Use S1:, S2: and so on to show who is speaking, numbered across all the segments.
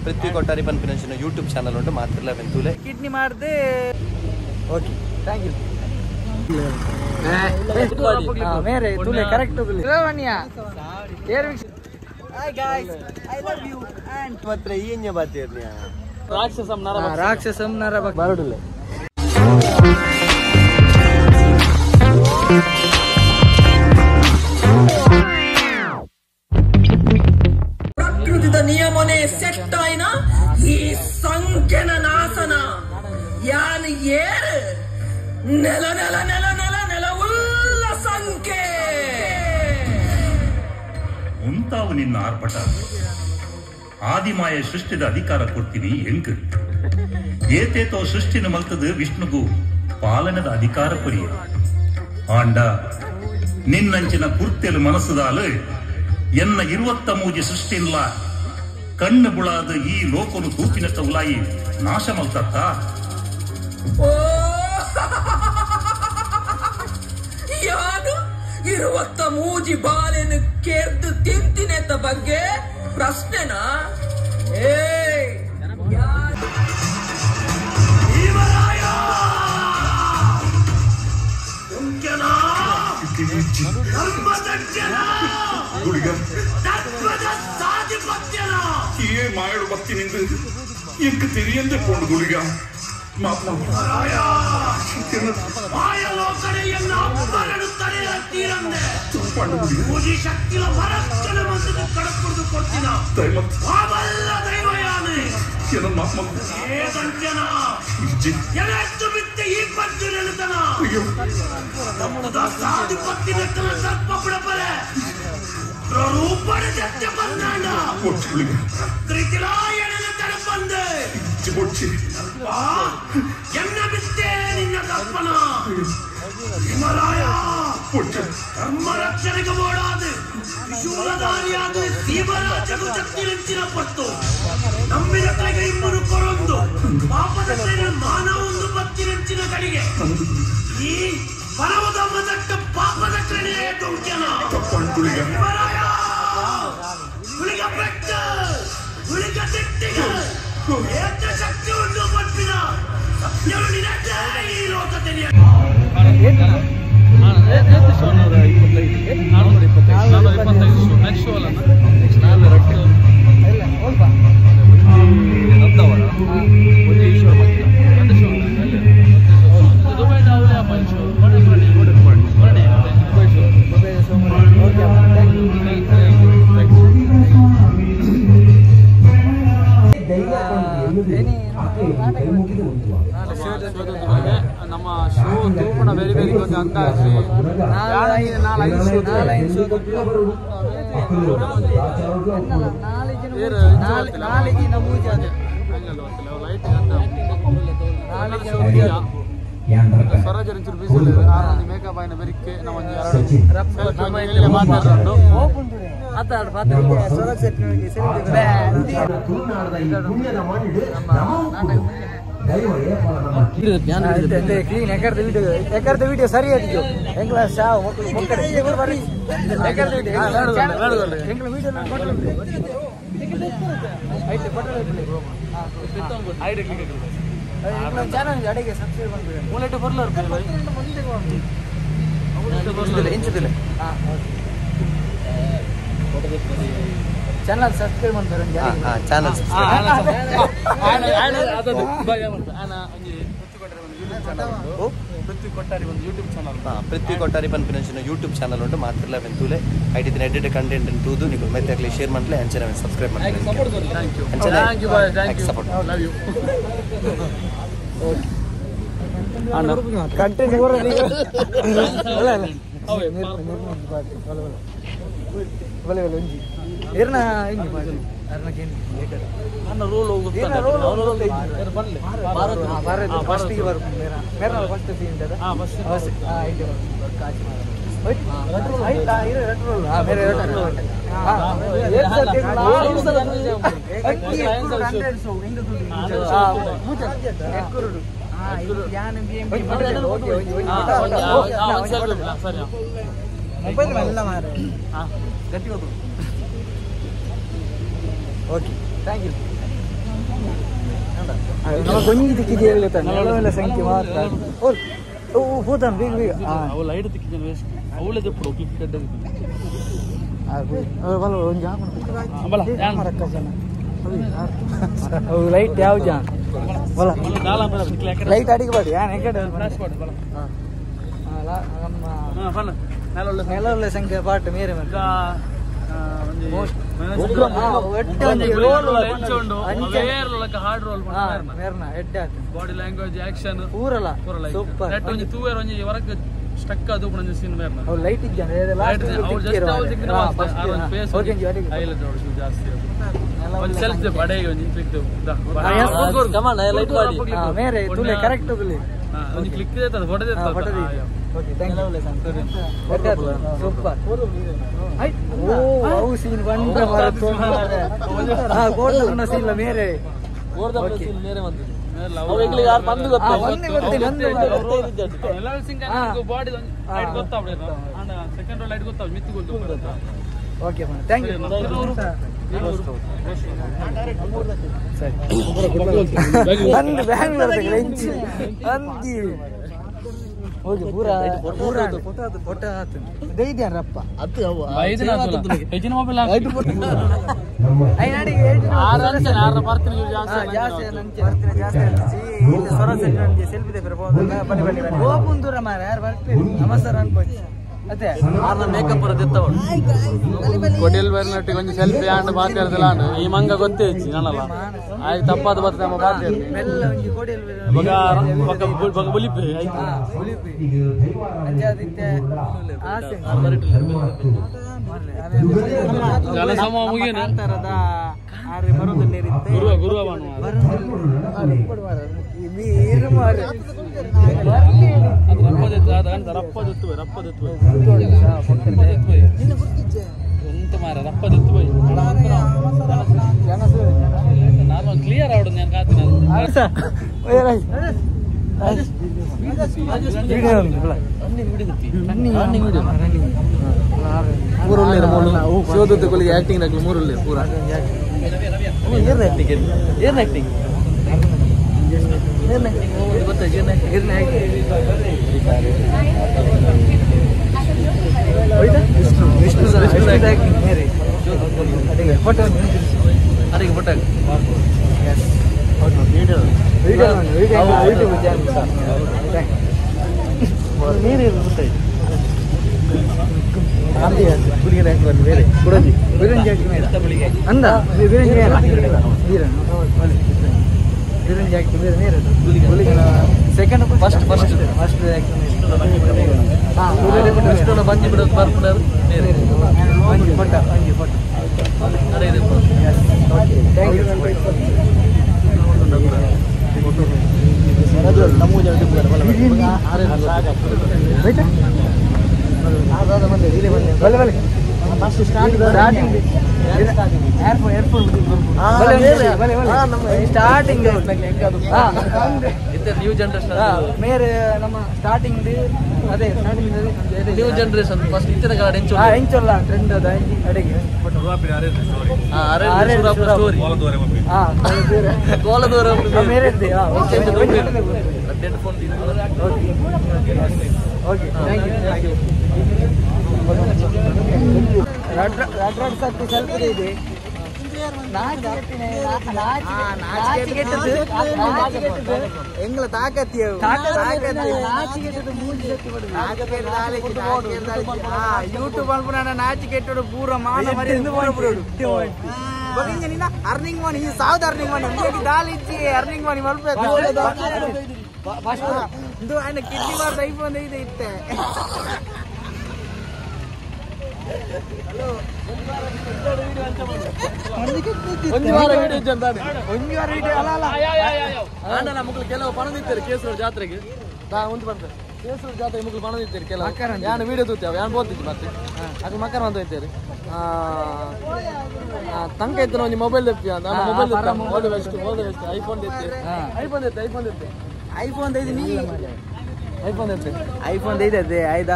S1: पृथ्वी कोट्टारी पन्पिन YouTube channel उंटु मात्रिल्ल वेंतूले
S2: किडनी मारदे ओके थैंक यू मेरे तूले करेक्ट वनिया यार hi guys I love you and
S1: मात्र येन्य बातेर्निया
S2: राक्षसम नरबक बरडुले
S3: ಪ್ರಕೃತಿದ ನಿಯಮನೆ ಸೆಟ್ ಆಯ್ನ ಈ ಸಂಖ್ಯೆನ ನಾಸನ ಯಾನ್ ಏರ್ ನೆಲ ನೆಲ ನೆಲ ನೆಲ ನೆಲವುಲ್ಲ ಸಂಖ್ಯೆ
S4: ಉಂತಾವು ನಿನ್ನ ಆರ್ಭಟ ಆದಿಮಾಯ ಸೃಷ್ಟಿದ ಅಧಿಕಾರ ಕೊಡ್ತೀನಿ ಹೆಂಗ್ ಏತೇತೋ ಸೃಷ್ಟಿನ ಮಲ್ತದ ವಿಷ್ಣುಗೂ ಪಾಲನದ ಅಧಿಕಾರ ಕೊರಿಯ ಆಂಡ ನಿನ್ನಂಚಿನ ಕುರ್ತೆಲು ಮನಸ್ಸುದಾಲು ಎನ್ನ 23 ಸೃಷ್ಟಿಲ್ಲ ಕಣ್ಣು ಬುಳಾದ ಈ ಲೋಕನು ತೂಪಿನತ್ತ ಉಲಾಯಿ ನಾಶ ಮಲ್ತತ್ತ
S3: ಯಾರು 23 ಬಾಲೆನು ಕೇರ್ದು ತಿಂತಿನೆತ್ತ ಬಗ್ಗೆ ಪ್ರಶ್ನೆನಾ
S4: ಮಾಯಡು ಬತ್ತಿನಿಂದ ಎಂಕ ತೆರಿಯಂದೆ ಕೊಂಡು ಗುಳಿಗ
S3: ಶಕ್ತಿಯ ಹೊರಕ್ಕನ ಮಂದಿಗೆ ಕಡಪುದು ಕೊಡ್ತೀನ ದೈವಯಾನೆ ಎಷ್ಟು ಬಿತ್ತೆ ಈ ಪದ್ದು ನೆನತನ ಸಾಧು ಪತ್ತಿನ ಸ್ವಲ್ಪ ಬಿಡಬಲೆ ರೂಪದ ಸತ್ಯ ಬಂದಾಂಡ ತ್ರಿತಿಲಾಯನ ತಡಪಂದೆ ಎನ್ನ ಬಿತ್ತೆ ನಿನ್ನ ತಪ್ಪನ ಹಿಮರಾಯ ಧರ್ಮ ರಕ್ಷಣೆಗೆ ಓಡಾದು ಶೂಲಧಾರಿಯಾದ ಸೀಮರಾಜನು ಶಕ್ತಿರಂಚಿನ ಪತ್ತು ನಂಬಿದ ಕಡೆಗೆ ಇಬ್ಬರು ಕೊರೊಂದು ಪಾಪದ ಕಡೆಗೆ ಮಾನವೊಂದು ಬತ್ತಿರಂಚಿನ ಕಡೆಗೆ ಈ ಪರವದಮ್ಮ ದಟ್ಟ ಪಾಪದ ಕಡೆಗೆ ಟೊಂಕ್ಯನ ಹಿಮರಾಯ ಹುಳಿಗ ಬೆಟ್ಟ ಹುಳಿಗ ತಿಟ್ಟಿಗ ಏತ ಶಕ್ತಿ ಉಂಟು ಪಟ್ಟಿನ ಸತ್ಯವು ನಿನಗೆ ಈ ಲೋಕ ತಿಳಿಯ
S2: ನಮ್ಮ ಶೋ ತೂಪಣ ಬೇರೆ ಬೇರೆ ಅಂತ ಸ್ವರಾಜರಿಂಚರು ಬಿಸಿ ಮೇಕಪ್ ಆಯ್ನ ಬೆರಿಕೆ ನಾವು ವಿಡಿಯೋ ಸರಿ ಆಯ್ತು ಚಾನಲ್ ಅಡಿಗೆ ಸಬ್ಸ್ಕ್ರೈಬ್ ಮಾಡ್ಬಿಡಿ ಬರ್ಲಿಲ್ಲ ಚಾನಲ್ ಸಬ್ಸ್ಕ್ರೈಬ್ ಮಾಡ್ತಾರೆ channel Prithvi Kottari YouTube channel
S1: Prithvi Kottari पन्पिन यूट्यूब चैनल उंटु मात्रिल्ल वेंतूले ऐटिन एडिटेड कंटेंट तूदु निकु मेत्ते शेर मट्ले अंचने सब्सक्राइब मट्ले thank you bye thank you support love you
S2: content ಏರ್ನ ಹಿಂಗೆ ಮಾಡಿ ನನ್ನ ರೋಲ್ ಹೋಗುತ್ತೆ ಭಾರತ ಫಸ್ಟಿಗೆ ಬರ್ತೀನಿ ಮೇರಾ ಫಸ್ಟ್ ಸೀನ್ ಇದೆ ಫಸ್ಟ್ ಐತೆ ಆಯ್ತಾ ಇರೋ ರೆಟ್ರೋಲ್ ಬೇರೆ ರೆಟ್ರೋಲ್ ಮೊಬೈಲ್ ಎಲ್ಲ ಮಾರ ಗಟ್ಟಿ ಓಕೆ ಥ್ಯಾಂಕ್ ಯು ಗೊಂಜಿ ತಿಕ್ಕಿದೆ ನೆಲವೆಲ್ಲ ಸಂಖ್ಯೆ ಮಾತ್ರ ಹೋತಾನ ಬೇಗ ಬೇಗ
S5: ಅವಳು ಲೈಟ್ ತಿಕ್ಕಿದ್ದೇನೆ ವೇಸ್ಟ್ ಅವಳೇ ತೆಪ್ಪಡು ಕ್ಲಿಕ್ ಕಟ್ಟದು
S2: ಲೈಟ್ ಯಾವ ಜಾನ್ ಲೈಟ್ ಅಡಿಗೆ ಬಾಡಿ ನೆಲೊಳ್ಳೆ ಸಂಖ್ಯೆ ಪಾಟ್ ಮೇರೆ ಬಾಡಿ ಲ್ಯಾಂಗ್ವೇಜ್ ಆಕ್ಷನ್ ಪೂರಲ್ಲ ಸೂಪರ್ ತೂವೇರ್ ಒಂಜಿ ವರಕ್ ಸ್ಟಕ್ ಅದು ಕೂಡ ಸೀನ್ ಮೇರ್ನ ಅವ್ರು ಲೈಟ್ ಇದ್ದಾನೆ ಲಾಸ್ಟ್ ಫೇಸ್ ಹೈಲೈಟ್ ಅವಳು ಜಾಸ್ತಿ ಒಂದು ಸೆಲ್ಫಿ ಬಡೆಗೆ ಒಂದು ಕ್ಲಿಕ್ ಕಮಾನ್ ಲೈಟ್ ಮಾಡಿ ಮೇರೆ ತುಲೆ ಕರೆಕ್ಟ್ ತುಲೆ ಒಂದು ಕ್ಲಿಕ್ ದೇತದ ಫೋಟೋ ದೇತದ ಓಕೆ ಥ್ಯಾಂಕ್ ಯು ಸೂಪರ್ ಓ ಅವು ಸೀನ್ ಬಂದ ಮಾರ ಗೋರ್ದ ಸೀನ್ ಮೇರೆ ಗೋರ್ದ ಸೀನ್ ಮೇರೆ ಬಂದಿದೆ ಅವರಿಗೆ ಯಾರು ಬಂದು ಬಾಡಿ ಲೈಟ್ ಗೊತ್ತಾಗ್ಬಿಡ ಸೆಕೆಂಡ್ ಲೈಟ್ ಗೊತ್ತಾಗ ಮಿತ್ತು ಗೊತ್ತು ಓಕೆ ಥ್ಯಾಂಕ್ ಯು ಅಂದು ಬ್ಯಾಂಗ್ಳೂರ್ ಅಂದಿ ಹೋಗಿ ಪೂರ ಪೂರ ಫೋಟೋ ಆತು ದೈದ್ಯಾರಪ್ಪ ಅದು ಹೆಚ್ಚಿನ ಮೊಬೈಲ್ ಸೆಲ್ಫಿ ಹೋಗ್ಬಂದೂರ ಮಾರ ಯಾರು ಬರ್ತೀರಿ ನಮಸ್ಕಾರ ಅನ್ಕೋಚಿ ಅದೇ ಮೇಕಪ್ ಬರೋದಿತ್ತವಳು ಕೊಡಿಯಲ್ ಬರ್ನಟ್ಟಿಗೆ ಒಂದು ಸೆಲ್ಫಿ ಆಂಡ್ ಮಾತಾಡ್ದಲ್ಲ ಈ ಮಂಗ ಗೊತ್ತೇ ಇಚ್ಚಿ ನಾನಲ್ಲ ಆಯ್ತು ತಪ್ಪಾದ ಬರ್ತದೆ ಮೆಲ್ಲ ಒಂಜಿ ಕೊಡಿಯಲ್ ಬುಲಿಪಿ ಎಂತ ಮಾರ ರಪ್ಪದೆತ್ತು ಹೋಯ್ ನಾನು ಕ್ಲಿಯರ್ ಆವಡು ನಾನು ಕಾತೀನಿ ಶಿವದತ್ತಗಳಿಗೆ ಆಕ್ಟಿಂಗ್ ಆಗಲಿ ಮೂರಲ್ಲಿ ಪೂರ ಏನ್ ಆಕ್ಟಿಂಗ್ ಏನ್ acting second first first first ಬಂದಿ ಬಿಡೋದು ಬರ್ಬಿಡೋದು ಫೋಟೋ ಸ್ಟಾರ್ಟಿಂಗ್ ನ್ಯೂ ಜನರೇಷನ್ ಮೇರೆ ನಮ್ಮ ಸ್ಟಾರ್ಟಿಂಗ್ ಅದೇ ನ್ಯೂ ಜನರೇಷನ್ ಫಸ್ಟ್ ಇತ್ತಿನ ಕಾಲ ಹೆಂಚೊಲ್ಲ ಟ್ರೆಂಡ್ ಅದ ಅಡಿಗೆ ಕೋಲದೂರ ಮೇರೆ ಓಕೆ ಥ್ಯಾಂಕ್ ಯು ಸ್ವಲ್ಪ ಇದೆ ಎಂಗ್ಲ ತಾಕತ್ತಿಯ ಯೂಟ್ಯೂಬ್ ಅನ್ಪುನ ನಾಚಿ ಕೆಟ್ಟೋಡು ಪೂರ ಮಾನ ಮರಿ ಅರ್ನಿಂಗ್ ಮಾಡಿ ಈ ಸಾವ್ದ ಅರ್ನಿಂಗ್ ಮಾಡಿ ದಾಲಿಚ್ಚಿ ಅರ್ನಿಂಗ್ ಮಾಡಿ ಮಲ್ಪಬೇಕು ಇದು ఆయన ಕಿಡ್ನಿ ಮಾರ್ದ ಐಫೋನ್ ಇದೆ ಇತ್ತೆ ಮಕ್ಕಳು ಕೆಲವು ಪಣ ನಿಂತಾರೆ ಕೇಸೂರು ಜಾತ್ರೆಗೆ ಒಂದು ಬಂದ್ರೆ ಕೇಸೂರು ಜಾತ್ರೆಗೆ ಮಕ್ಕಳು ಪಣ ನಿಂತಾರೆ ಕೆಲವು ಯಾನು ವಿಡಿಯೋ ತೂತೇವೆ ಯಾನು ಬೋತಿದ್ವಿ ಮತ್ತೆ ಅದು ಮಕ್ಕಳ ಅಂತ ಹೋಯ್ತಾರೆ ತಂಕ ಇತ್ತು ಒಂದು ಮೊಬೈಲ್ ತೆಪ್ಪಿ ನಾನು ಮೊಬೈಲ್ ಐಫೋನ್ ಐಫೋನ್ ಐಫೋನ್ ಐದು ನೀ ಐಫೋನ್ ಐತೆ 5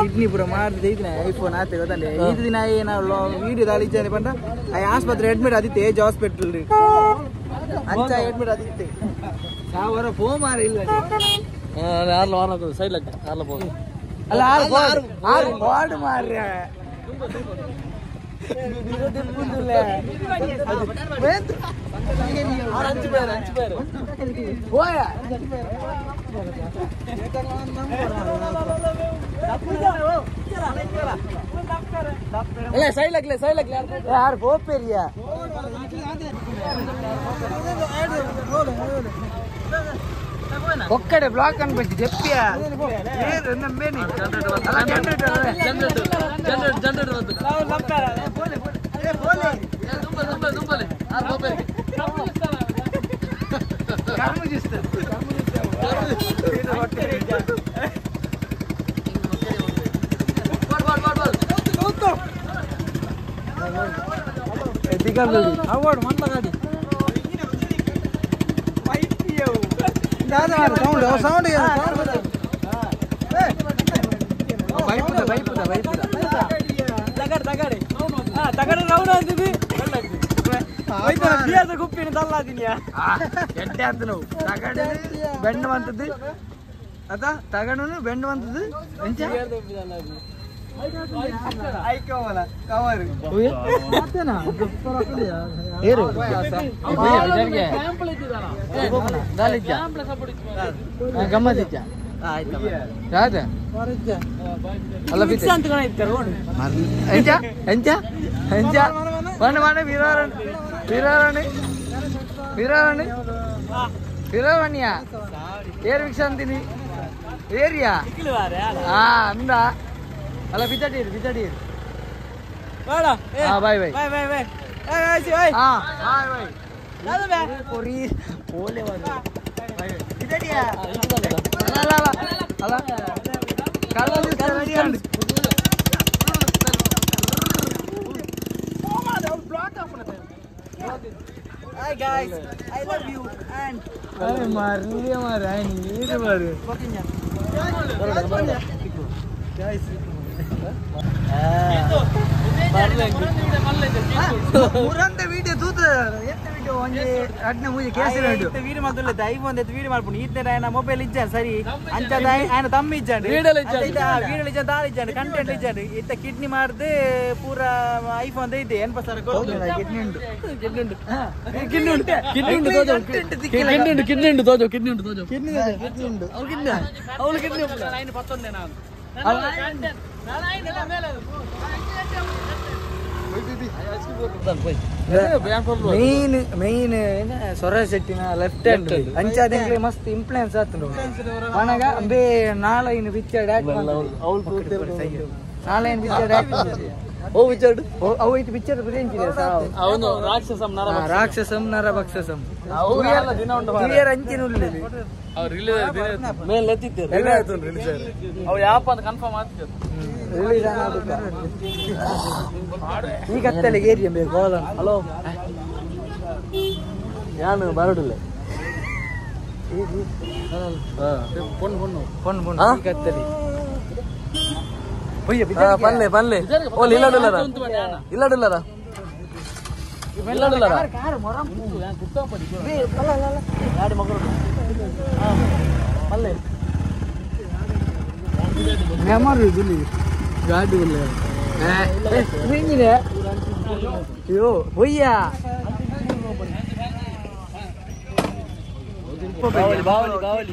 S2: ಕಿಡ್ನಿ ಪೂರ ಮಾಡಿದ ಐಫೋನ್ ಆತ ಗೊತ್ತಲ್ಲ ಇದು ದಿನ ನಾವು ವಿಡಿಯೋ ದಾಳಿ ಇಚ್ಛೆ ಪಂಡ ಆಸ್ಪತ್ರೆ ಅಡ್ಮಿಟ್ ಆದಿತ್ತೆ ಏಜ್ ಹಾಸ್ಪಿಟಲ್ ಅಂಚ ಅಡ್ಮಿಟ್ ಆದಿತ್ತೆ ಸಾವಿರ ಫೋನ್ ಮಾರಿ ಇಲ್ಲ
S5: ಸೈಡ್
S2: ಅಲ್ಲ ಬಾರ್ಡ್ ಮಾರ್ರಿ ಯಾರು ಹೋಗ್ಬೇರಿಯ ಒಕ್ಕಡೆ ಬ್ಲಾಕ್ ಅನ್ಬೇಕು ಜಪ್ಪಿಯ अवॉर्ड म्हणला गाडी साऊंड ತಗಡ ರೌಂಡ್ ಅಂತಿದ್ವಿ ಗುಪ್ಪಿನ ತಲ್ಲಾದಿನ್ಯಾ ಎಡ್ಡೆ ಅಂತ ನಾವು ತಗಡ ಬೆಂಡ್ ಬಂತದ್ದು ಅದ ತಗಡನು ಬೆಂಡ್ ಬಂತದ್ದು ಗಮ್ಮತ್ వీరారణ్య ఏరు విక్షంతిని ఏరియా అందా అలా పిచ్చడీరు బాయ్ బాయ్ అలా కళ్ళ Hi guys, I love you and Maria Marani, ini baru. Guys. ಮುರಂತೆ ವಿಡಿಯೋ ತೂತ ಎಂತ ವಿಡಿಯೋ ಒಂಜಿ ಅಡ್ನ ಮೂಜಿ ಕೇಸರಿ ಉಂಟು ವಿಡಿಯೋ ಮಾಡ್ತಿಲ್ಲ ಐಫೋನ್ ಎತ್ತು ವಿಡಿಯೋ ಮಾಡ್ಕೊಂಡು ಈತ ಆಯನ ಮೊಬೈಲ್ ಇಜ್ಜಾನ ಸರಿ ಅಂಚದ ಆಯನ ತಮ್ಮ ಇಜ್ಜಾಂಡು ವಿಡಿಯೋ ಇಜ್ಜಾನ ದಾಳ ಇಜ್ಜಾಂಡು ಕಂಟೆಂಟ್ ಇಜ್ಜಾಂಡು ಇತ್ತ ಕಿಡ್ನಿ ಮಾಡ್ದು ಪೂರ ಐಫೋನ್ ಐತೆ ಎನ್ಪ ಸರ ಕಿಡ್ನಿ మెయిన్ సొరశెట్టిన లెఫ్ట్ హ్యాండ్ అంచాది మస్తు ఇంప్లూయెన్స్ ఆతుంది మనగా అంబే నాలైన పిచ్చాడు నాలైన పిచ్చాడు ఓ పిచ్చాడు అవు అయితే పిచ్చాడు గురించి
S5: అవును
S2: రాక్షసం నరభక్షసం ಅಂಚಿನ ಈ ಕತ್ತಲೆ ಏರಿಯ ಬೇಕು ಹಲೋ ಯಾನು ಬರಡಿಲ್ಲ ಕತ್ತಲೆ ಪಲ್ಲೆ ಪಲ್ಲೆ ಓ ಇಲ್ಲಡುಲ್ಲರ ಇಲ್ಲಡುಲ್ಲರ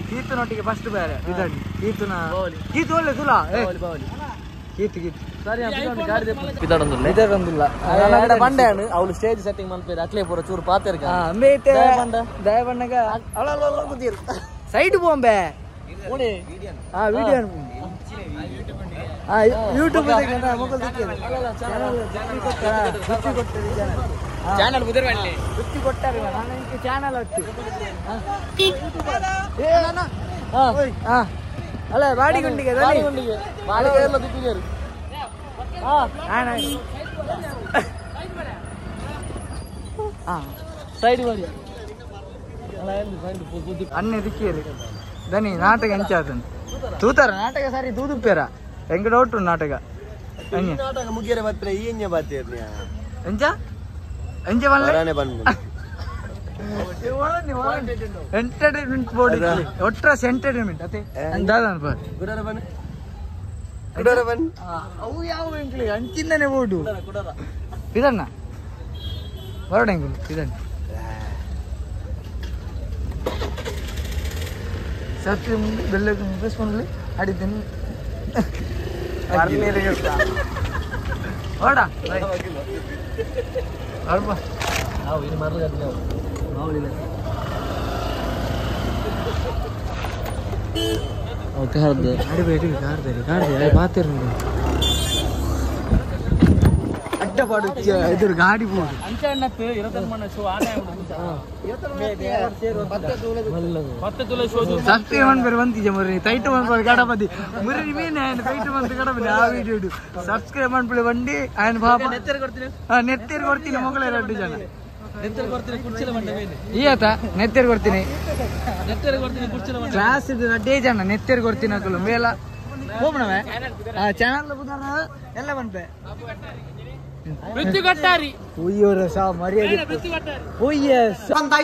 S2: ಕೀರ್ತನೊಟ್ಟಿಗೆ ಫಸ್ಟ್ ಬೇರೆ ಕೀರ್ತನ ಕೀರ್ತಿ ಒಳ್ಳೆ ತುಲಾ
S5: పండాను అవును స్టేజ్ సెట్టింగ్ మన పేరు అట్లే పోర చూరు పాతారు
S2: దయబండగా సైడ్ పోంబే వీడియో యూట్యూబ్ ಚಾನಲ್ ಬುತ್ತಿ ಕೊಟ್ಟಾರೆ ಚಾನಲ್ ಅಲ್ಲ ಬಾಡಿಗುಂಡಿಗೆ
S5: ಸೈಡ್ ಮಾಡಿ
S2: ಅನ್ನೆ ದಿಕ್ಕೇರಿ ದನಿ ನಾಟಕ ಎಂಚಾತನ್ ತೂತಾರ ನಾಟಕ ಸಾರಿ ತೂದುಪ್ಪೇರ ಹೆಂಗ ಡೌಟ್ ನಾಟಕ ಹೆಂಗೆ
S1: ನಾಟಕ ಮುಗಿಯರೆ ಬರ್ತಾರೆ ಈ ಎಂಜ ಬರ್ತೀರಿ
S2: ಎಂಚ ಎಂಚ ಬರಲೇ
S1: ಬಂದು
S2: ಎಂಟರ್ಟೈನ್ಮೆಂಟ್ ಬೋರ್ಡ್ ಒಟ್ರಾಸ್ ಎಂಟರ್ಟೈನ್ಮೆಂಟ್ ಅದೇ ಅಂದಾದನ್ ಬಾ
S1: ಗುಡರ ಬನ್ ಗುಡರ ಬನ್
S2: ಅವು ಯಾವ ಎಂಕ್ಲಿ ಅಂಚಿಂದನೆ ಬೋರ್ಡು ಇದನ್ನ ಹೊರಡೆಂಗುಲು ಇದನ್ನ ಸತ್ಯ ಮುಂದೆ ಬೆಲ್ಲಕ್ಕೆ ಮುಗಿಸ್ಕೊಂಡ್ಲಿ ಆಡಿದ್ದೇನೆ ಹೊರಡ ಅಲ್ಪ ನಾವು ಇನ್ನು ಮರಲ್ಲ ಅಡ್ಡಪಾಡು ಎದುರು ಗಾಡಿ ಹೋಗುದು ಸತ್ಯ ಬೇರೆ ಬಂತಿದ್ದೆ ಮರಿ ತೈಟ್ ಬಂದ್ಬಿಡಿ ಗಡಪದಿ ಮುರಿ ಮೀನೆ ತೈಟ್ ಬಂತು ಗಡಪದಿ ಆ ವಿಡಿಯೋ ಇಡು ಸಬ್ಸ್ಕ್ರೈಬ್ ಮಾಡ್ಬಿಡಿ ಬಂಡಿ ఆయన ಪಾಪ ನೆತ್ತೇರಿ ಕೊಡ್ತೀನಿ ಮಗಳೇ 2 ಜನ ಈತ ನೆತ್ತೇರಿ ಕೊಡ್ತೀನಿ ಕ್ಲಾಸ್ ಅಡ್ಡೇ ಜನ ನೆತ್ತೇರಿ ಕೊಡ್ತೀನಿ ಹಾಕಲು ಮೇಲ ಹೋಗ್ಬಿಡವೆ ಚಾನಲ್ ಬುಧಾರ ಎಲ್ಲ ಬಂದ್ಬೆ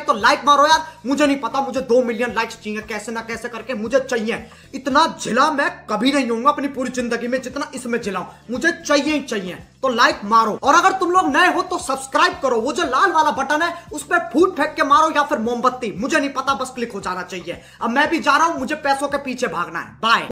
S6: तो लाइक मारो यार, मुझे नहीं पता, मुझे 2 मिलियन लाइक्स चाहिए कैसे ना कैसे करके, मुझे चाहिए। इतना झिला मैं कभी नहीं होऊंगा अपनी पूरी जिंदगी में जितना इसमें झिलाऊं, मुझे चाहिए ही चाहिए। तो लाइक मारो, और अगर तुम लोग नए हो तो सब्सक्राइब करो, वो जो लाल वाला बटन है उस पर फूट फेंक के मारो या फिर मोमबत्ती, मुझे नहीं पता, बस क्लिक हो जाना चाहिए। अब मैं भी जा रहा हूं, मुझे पैसों के पीछे भागना है। बाय।